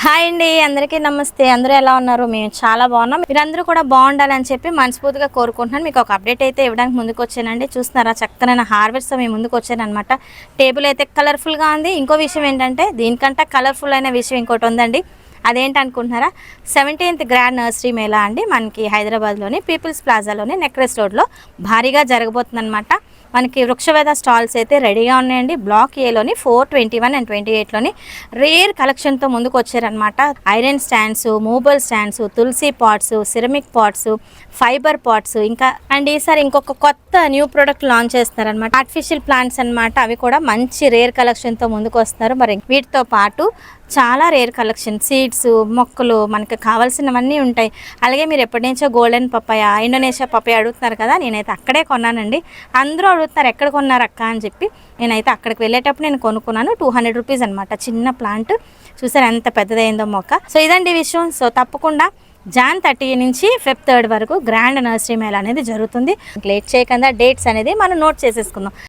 Hi అండి, అందరికీ నమస్తే. అందరూ ఎలా ఉన్నారు? మేము చాలా బాగున్నాం. మీరందరూ కూడా బాగుండాలని చెప్పి మనస్ఫూర్తిగా కోరుకుంటున్నాను. మీకు ఒక అప్డేట్ అయితే ఇవ్వడానికి ముందుకు వచ్చానండి. చూస్తున్నారా, చక్కనైన హార్వెస్ట్తో మేము ముందుకు వచ్చానమాట. టేబుల్ అయితే కలర్ఫుల్గా ఉంది. ఇంకో విషయం ఏంటంటే, దీనికంటే కలర్ఫుల్ అయిన విషయం ఇంకోటి ఉందండి. అదేంటి అనుకుంటున్నారా? 17th గ్రాండ్ నర్సరీ మేళా అండి, మనకి హైదరాబాద్లోని పీపుల్స్ ప్లాజాలోని నెక్లెస్ రోడ్లో భారీగా జరగబోతుందన్నమాట. మనకి వృక్షవేద స్టాల్స్ అయితే రెడీగా ఉన్నాయండి. బ్లాక్ ఏలోని 421 అండ్ 28లోని రేర్ కలెక్షన్తో ముందుకు వచ్చారనమాట. Iron stands, movable stands, tulsi pots, ceramic pots, fibre pots, ఇంకా అండ్ ఈసారి ఇంకొక కొత్త న్యూ ప్రోడక్ట్ లాంచ్ చేస్తారనమాట. ఆర్టిఫిషియల్ ప్లాంట్స్ అనమాట. అవి కూడా మంచి రేర్ కలెక్షన్తో ముందుకు వస్తారు. మరి వీటితో పాటు చాలా రేర్ కలెక్షన్ సీడ్స్, మొక్కలు మనకు కావాల్సినవన్నీ ఉంటాయి. అలాగే మీరు ఎప్పటి నుంచో గోల్డెన్ పపాయ, ఇండోనేషియా పపాయ అడుగుతున్నారు కదా, నేనైతే అక్కడే కొన్నానండి. అందరూ అడుగుతున్నారు ఎక్కడ కొన్నారు అక్క అని చెప్పి. నేనైతే అక్కడికి వెళ్ళేటప్పుడు నేను కొనుక్కున్నాను. 200 రూపీస్ అనమాట. చిన్న ప్లాంట్ చూసారు ఎంత పెద్దదైందో మొక్క. సో ఇదండి విషయం. సో తప్పకుండా Jan 30 నుంచి Feb 3 వరకు గ్రాండ్ నర్సరీ మేళా అనేది జరుగుతుంది. లేట్ చేయకుండా డేట్స్ అనేది మనం నోట్ చేసేసుకుందాం.